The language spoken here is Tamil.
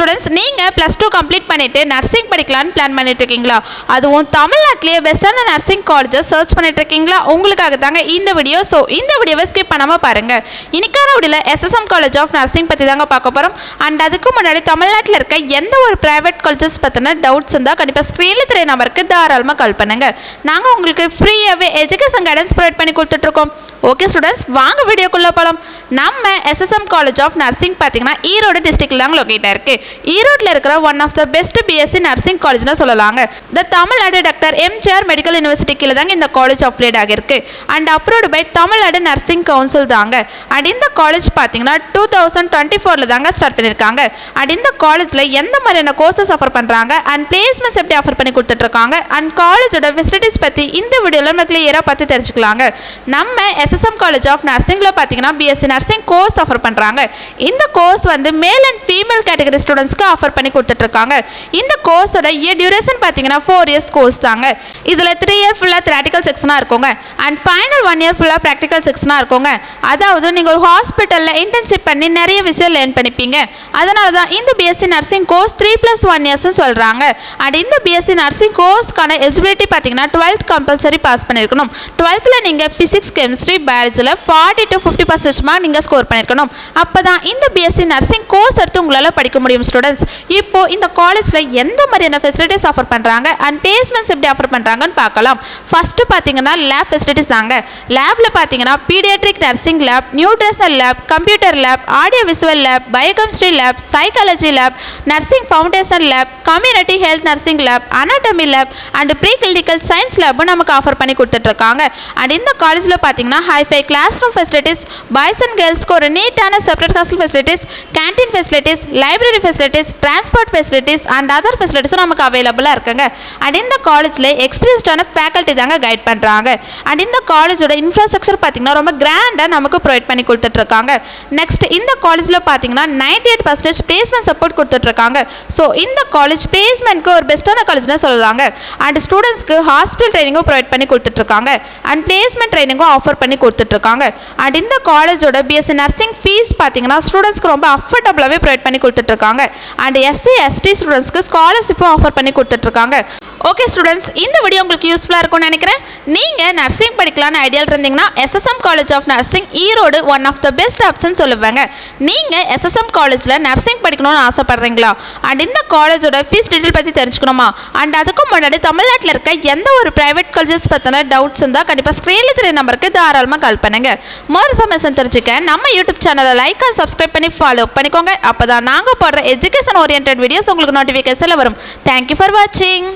ஸ்டூடெண்ட்ஸ், நீங்கள் +2 கம்ப்ளீட் பண்ணிவிட்டு நர்சிங் படிக்கலான்னு பிளான் பண்ணிட்டு இருக்கீங்களா? அதுவும் தமிழ்நாட்டிலேயே பெஸ்ட்டான நர்சிங் காலேஜை சர்ச் பண்ணிட்டு இருக்கீங்களா? உங்களுக்காக தாங்க இந்த வீடியோ. ஸோ இந்த வீடியோவை ஸ்கிப் பண்ணாமல் பாருங்கள். இன்னைக்கான வீடியோவில் SSM காலேஜ் ஆஃப் நர்சிங் பற்றி தாங்க பார்க்க போகிறோம். அண்ட் அதுக்கு முன்னாடி தமிழ்நாட்டில் இருக்க எந்த ஒரு ப்ரைவேட் காலேஜஸ் பற்றின டவுட்ஸ் இருந்தால் கண்டிப்பாக ஸ்க்ரீனில் தெரிய நம்பருக்கு தாராளமாக கால் பண்ணுங்கள். நாங்கள் உங்களுக்கு ஃப்ரீயாகவே எஜுகேஷன் கைடன்ஸ் ப்ரொவைட் பண்ணி கொடுத்துட்ருக்கோம். ஓகே ஸ்டூடெண்ட்ஸ், வாங்க வீடியோக்குள்ளே போகலாம். நம்ம SSM காலேஜ் ஆஃப் நர்சிங் பார்த்தீங்கன்னா ஈரோடு டிஸ்ட்ரிக்டில் தாங்க லொக்கேட்டாக இருக்குது. ஈரோட்டில் இருக்கிற one of the best BSc nursing காலேஜ்னு சொல்லலாங்க. The Tamil Nadu doctor MGR medical university கீழே தாங்க இந்த காலேஜ் அப்ளேட் ஆகிருக்கு. And approved by Tamil Nadu nursing council தாங்க. அண்ட் இந்த காலேஜ் பார்த்தீங்கன்னா 2024 தாங்க ஸ்டார்ட் பண்ணியிருக்காங்க. அண்ட் இந்த காலேஜில் எந்த மாதிரியான கோர்சஸ் ஆஃபர் பண்ணுறாங்க அண்ட் பிளேஸ்மெண்ட்ஸ் எப்படி ஆஃபர் பண்ணி கொடுத்துட்ருக்காங்க அண்ட் காலேஜோட ஃபெசிலிட்டிஸ் பற்றி இந்த வீடியோவில் நம்ம கிளியராக பார்த்து தெரிஞ்சுக்கலாங்க. நம்ம SSM காலேஜ் ஆஃப் நர்சிங்கில் பார்த்தீங்கன்னா BSc நர்சிங் கோர்ஸ் ஆஃபர் பண்ணுறாங்க. இந்த கோர்ஸ் வந்து மேல் அண்ட் ஃபீமேல் கேட்டகரி ஸ்டூடெண்ட்ஸ்க்கு ஆஃபர் பண்ணி கொடுத்துட்ருக்காங்க. இந்த கோர்ஸோட டியூரேஷன் பார்த்தீங்கன்னா 4 இயர்ஸ் கோர்ஸ் தாங்க. இதில் 3 இயர் ஃபுல்லாக தியரிட்டிக்கல் செக்ஷனாக இருக்குங்க அண்ட் ஃபைனல் 1 இயர் ஃபுல்லாக ப்ராக்டிக்கல் செக்ஷனாக இருக்குங்க. அதாவது நீங்கள் ஒரு ஹாஸ்பிட்டலில் இன்டர்ன்ஷிப் பண்ணி நிறைய விஷயம் லேர்ன் பண்ணிப்பீங்க. அதனால தான் இந்த BSc நர்சிங் கோர்ஸ் 3+1 இயர்ஸ்னு சொல்கிறாங்க. அண்ட் இந்த BSc நர்சிங் கோர்ஸ்க்கான எலிஜிபிலிட்டி பார்த்தீங்கன்னா 12th கம்பல்சரி பாஸ் பண்ணியிருக்கணும். 12th நீங்கள் ஃபிசிக்ஸ், கெமிஸ்ட்ரி, பயாலஜியில் 40 to 50% மார்க் நீங்கள் ஸ்கோர் பண்ணியிருக்கணும். அப்போ தான் இந்த BSc நர்சிங் கோர்ஸ் எடுத்து உங்களால் படிக்க முடியும் ஸ்டூடெண்ட்ஸ். இப்போது இந்த காலேஜில் எந்த மாதிரியான ஃபெசிலிட்டிஸ் ஆஃபர் பண்ணுறாங்க அண்ட் பிளேஸ்மெண்ட்ஸ் எப்படி ஆஃபர் பண்ணுறாங்கன்னு பார்க்கலாம். ஃபஸ்ட்டு பார்த்தீங்கன்னா லேப் ஃபெசிலிட்டிஸ் தாங்க. லேபில் பார்த்தீங்கன்னா paediatric nursing lab, nutritional lab, computer lab, audio visual lab, biochemistry lab, psychology lab, nursing foundation lab, community health nursing lab, anatomy lab and pre clinical science லேப்பும் நமக்கு ஆஃபர் பண்ணி கொடுத்துட்ருக்காங்க. அண்ட் இந்த காலேஜில் பார்த்தீங்கன்னா hi fi class room facilities, boys and கேர்ள்ஸ்க்கு ஒரு நீட்டான separate hostel facilities, canteen facilities, library facilities, transport facilities and other ஃபெசிலிட்டிஸும் நமக்கு அவைலபிளாக இருக்குங்க. அண்ட் இந்த காலேஜில் எக்ஸ்பீரியன்ஸ்டான ஃபேக்கல்ட்டி தாங்க கைட் பண்ணுறாங்க. அண்ட் இந்த காலேஜோட இன்ஃப்ராஸ்ட்ரக்சர் பார்த்தீங்கன்னா ரொம்ப கிராண்டாக நமக்கு ப்ரொவைட் பண்ணி கொடுத்துட்ருக்காங்க. நெக்ஸ்ட் இந்த காலேஜில் பார்த்தீங்கன்னா 98% பிளேஸ்மெண்ட் சப்போர்ட் கொடுத்துட்ருக்காங்க. ஸோ இந்த காலேஜ் பிளேஸ்மெண்ட்க்கு ஒரு பெஸ்ட்டான காலேஜ்னு சொல்லலாங்க. அண்ட் ஸ்டூடெண்ட்ஸ்க்கு ஹாஸ்பிட்டல் ட்ரைனிங்கும் ப்ரொவைட் பண்ணி கொடுத்துட்ருக்காங்க அண்ட் பிளேஸ்மெண்ட் ட்ரைனிங்கும் ஆஃபர் பண்ணி கொடுத்துட்ருக்காங்க. அண்ட் இந்த காலேஜோட BSc நர்சிங் ஃபீஸ் பார்த்தீங்கன்னா ஸ்டூடெண்ட்ஸ்க்கு ரொம்ப அஃபோர்டபுளாகவே ப்ரொவைட் பண்ணி கொடுத்துட்ருக்காங்க. அண்ட் SC ST ஸ்டூடெண்ட்ஸ்க்கு ஸ்காலர்ஷிப்பும் ஆஃபர் பண்ணி கொடுத்துட்ருக்காங்க. ஓகே ஸ்டூடெண்ட்ஸ், இந்த வீடியோ உங்களுக்கு யூஸ்ஃபுல்லாக இருக்கும்னு நினைக்கிறேன். நீங்கள் நர்சிங் படிக்கலான்னு ஐடியா இருந்தீங்கன்னா SSM college of nursing Erode one of the best option சொல்லுவாங்க. நீங்கள் SSM காலேஜில் நர்சிங் படிக்கணும்னு ஆசைப்பட்றீங்களா அண்ட் இந்த காலேஜோட ஃபீஸ் டீட்டெயில் பற்றி தெரிஞ்சுக்கணுமா அண்ட் அதுக்கு முன்னாடி தமிழ்நாட்டில் இருக்க எந்த ஒரு ப்ரைவேட் காலேஜஸ் பற்றின டவுட்ஸ் இருந்தால் கண்டிப்பாக ஸ்க்ரீனில் தெரிய நம்பருக்கு தாராளமாக கால் பண்ணுங்கள். மோர் இன்ஃபர்மேஷன் தெரிஞ்சுக்க நம்ம யூடியூப் சேனலை லைக் அண்ட் சப்ஸ்கிரைப் பண்ணி ஃபாலோ பண்ணிக்கோங்க. அப்போ தான் நாங்கள் போடுற எஜுகேஷன் ஓரியன்ட் வீடியோஸ் உங்களுக்கு நோட்டிஃபிகேஷனில் வரும். தேங்க்யூ ஃபார் வாட்சிங்.